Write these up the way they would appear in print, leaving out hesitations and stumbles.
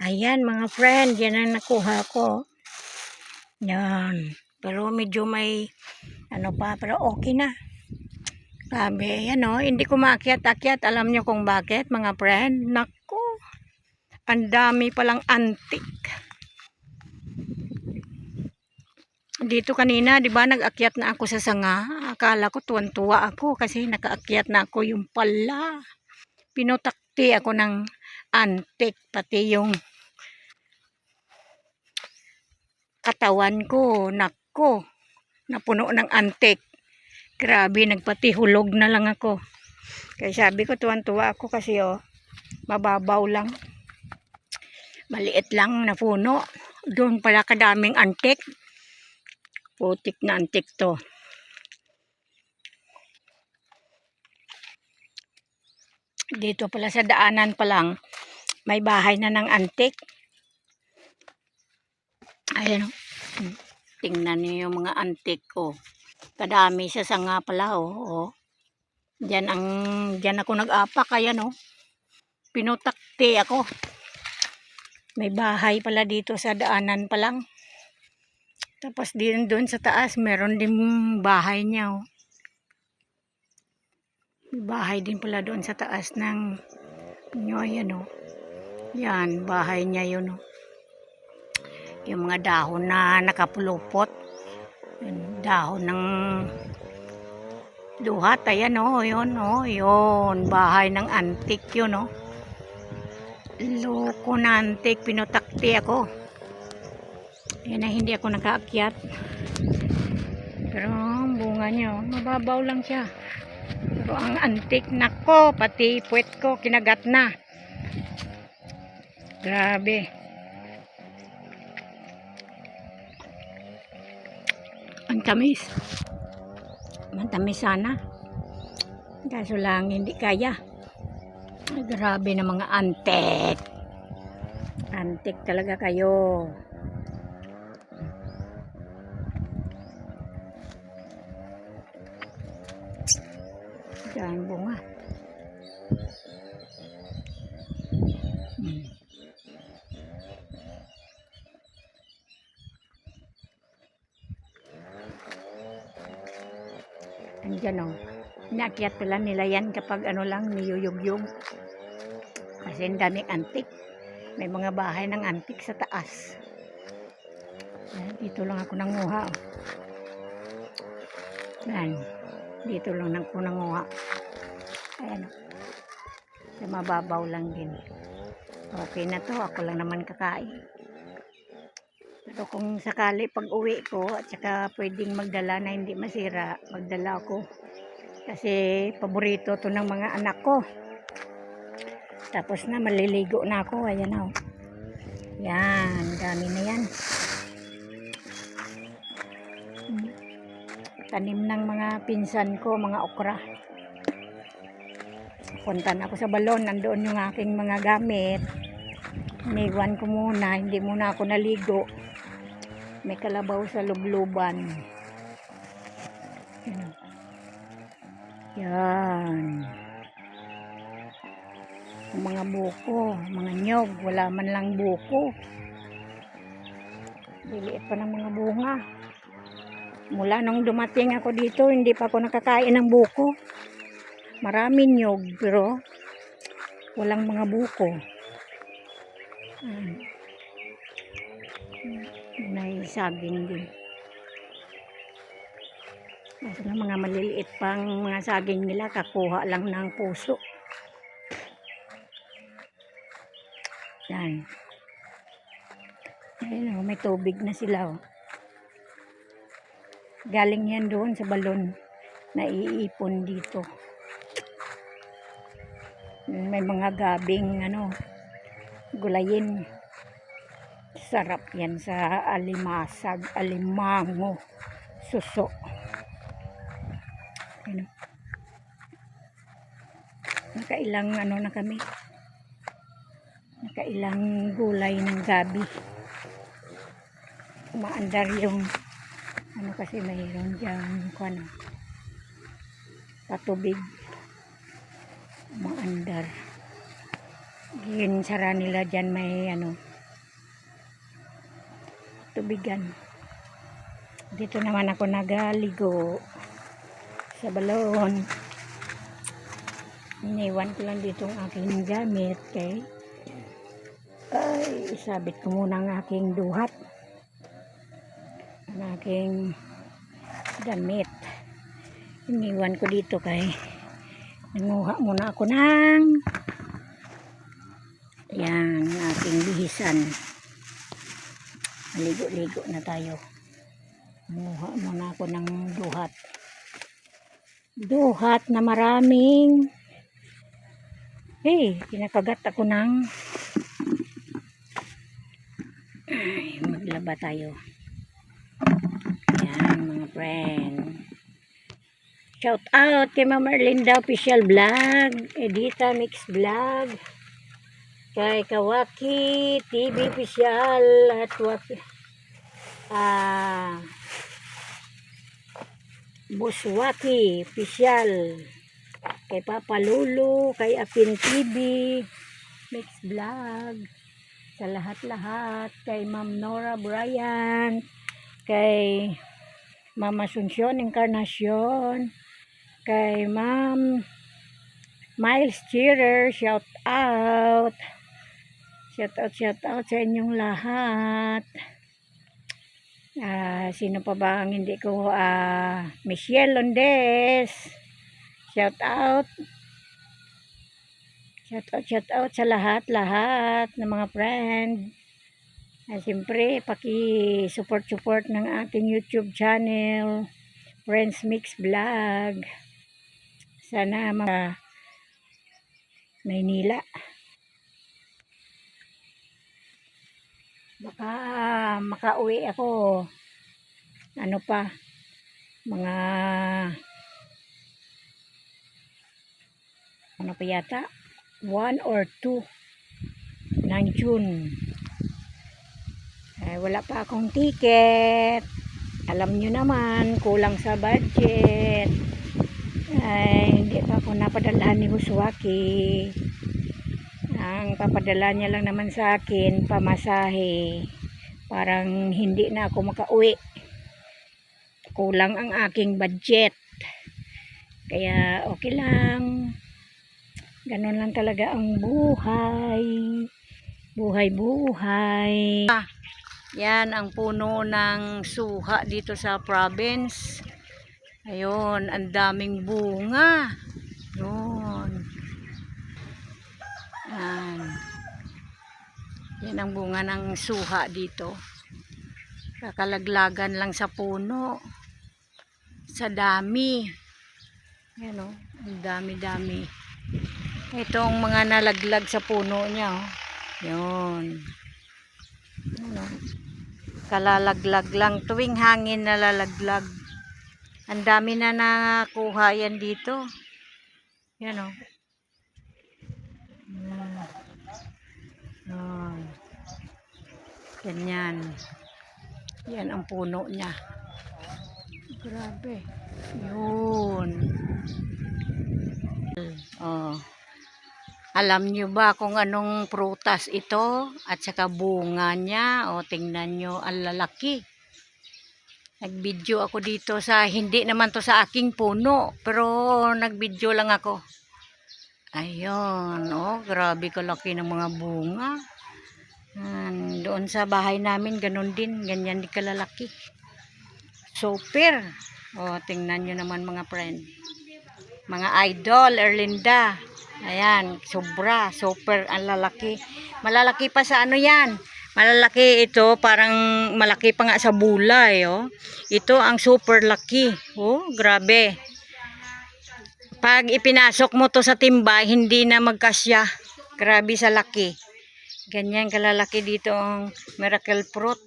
Ayan mga friend, yan ang nakuha ko. Yan. Pero medyo may ano pa, pero okay na. Sabi, yan o, hindi ko maakyat-akyat. Alam nyo kung bakit mga friend? Naku, ang dami palang antik. Dito kanina, di ba, nag-akyat na ako sa sanga. Akala ko tuwan-tuwa ako kasi nakaakyat na ako, yung pala. Pinutakti ako ng antik, pati yung katawan ko, nako, napuno ng antik. Grabe, nagpatihulog na lang ako. Kaya sabi ko, tuwan-tuwa ako kasi mababaw lang. Maliit lang na puno. Doon pala kadaming antik. Putik na antik to. Dito pala sa daanan pa lang, may bahay na ng antik. Ayan o. Tingnan niyo yung mga antik ko. Kadami sa sanga pala oh. Diyan ako nag-apak, ayan oh. Pinutakti ako. May bahay pala dito sa daanan pa lang. Tapos din doon sa taas, meron din bahay niya oh. May bahay din pala doon sa taas ng ayan oh. Yan, bahay niya yun oh. Yung mga dahon na nakapulupot. Yung dahon ng duhat, ayan oh, yun oh, yun, bahay ng antik yun oh. Loko na antik, pinutakti ako. Yan na, hindi ako nakaakyat. Pero ang bunga niya, mababaw lang siya. Pero ang antik, nako, pati puwet ko, kinagat na. Grabe. Ang tamis. Matamis sana. Kaso lang, hindi kaya. Ay, grabe na mga antik. Antik talaga kayo. Diyan bunga. Andyan o. Inakyat pala nila yan kapag ano lang, niyuyug-yug. Kasi ang daming antik. May mga bahay ng antik sa taas. Dito lang ako nanguha. Yan. Dito lang ako nanguha. Ayan o. Sa mababaw lang din. Okay na to. Ako lang naman kakain. Pero kung sakali pag uwi ko at saka pwedeng magdala na hindi masira, magdala ako. Kasi paborito to ng mga anak ko. Tapos na maliligo na ako. Ayan o. Yan. Dami na yan. Tanim ng mga pinsan ko, mga okra. Punta na ako sa balon. Nandoon yung aking mga gamit. Iniwan ko muna. Hindi muna ako naligo. May kalabaw sa lubluban. Yan. Yung mga buko, mga nyog, wala man lang buko. Diliit pa ng mga bunga. Mula nung dumating ako dito, hindi pa ako nakakain ng buko. Maraming nyog, pero walang mga buko. May saging din. Kasi na mga maliliit pang mga saging nila, kakuha lang ng puso. Yan. Ayun, may tubig na sila. Galing yan doon sa balon na iipon dito. May mga gabing gulayin. Sarap yan sa alimasag, alimango, suso. Nakailang na kami. Nakailang gulay ng gabi. Umaandar yung kasi mayroon dyan patubig. Umaandar. Ginsara nila dyan may tubigan. Dito naman ako nagaligo sa balon. Iniwan ko lang dito ang aking gamit kay ay isabit ko muna ang aking duhat, ang aking damit. Iniwan ko dito kay nanguha muna ako ng yan aking bihisan. Maligo-ligo na tayo. Nanguha muna ako ng duhat na maraming kinakagat ako ng maglaba tayo. Yan mga friend. Shout out kay Ma'am Erlinda Official Vlog, Edita Mix Vlog, kay Kawaki TV Official at Buswaki Official, kay Papa Lulu, kay Apin TV Mix Vlog, sa lahat-lahat, kay Ma'am Nora Bryant, kay Ma'am Asuncion Encarnacion, kay Ma'am Miles Cheerer, shout out sa inyong lahat. Sino pa ba ang hindi ko Michelle Londes, shout out sa lahat ng mga friend. Siyempre paki-support ng ating YouTube channel Friends Mix Vlog. Sana Maynila. Baka makauwi ako mga pa yata 1 or 2 ng June. Wala pa akong ticket. Alam nyo naman, kulang sa budget. Hindi pa ako napadalahan ni Buswaki. Ang papadala niya lang naman sa akin pamasahe. Parang hindi na ako makauwi. Kulang ang aking budget. Kaya okay lang. Ganon lang talaga ang buhay. Buhay. Yan ang puno ng suha dito sa province. Ayun, ang daming bunga. Yun. Yan ang bunga ng suha dito. Kakalaglagan lang sa puno. Sa dami. Yan o, ang dami-dami. Itong mga nalaglag sa puno niya. Yun. Ano? Kalalaglag lang. Tuwing hangin nalalaglag. Ang dami na nakuha yan dito. Yan o. Ganyan. Yan ang puno niya. Grabe. Yun. Alam nyo ba kung anong prutas ito? At saka bunga niya. Tingnan nyo, ang lalaki. Nag-video ako dito sa, hindi naman to sa aking puno. Pero nag-video lang ako. Ayun. Grabe kalaki ng mga bunga. Doon sa bahay namin, ganun din. Ganyan di kalalaki. Super. Tingnan nyo naman mga friend. Mga idol, Erlinda. Ayan, sobra. Super ang lalaki. Malalaki pa sa ano yan. Malalaki ito, parang malaki pa nga sa bulay. Ito ang super laki. Grabe. Pag ipinasok mo to sa timba, hindi na magkasya. Grabe sa laki. Ganyan kalalaki dito ang miracle fruit.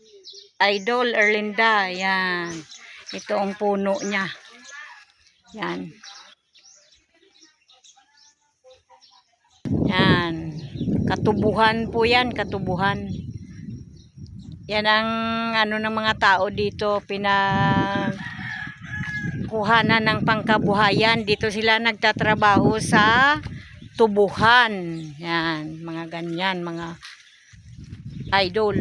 Idol, Erlinda. Yan. Ito ang puno niya. Yan. Yan. Katubuhan po yan. Katubuhan. Yan ang ng mga tao dito. Kuhanan ng pangkabuhayan. Dito sila nagtatrabaho sa tubuhan. Yan. Mga ganyan. Mga idol.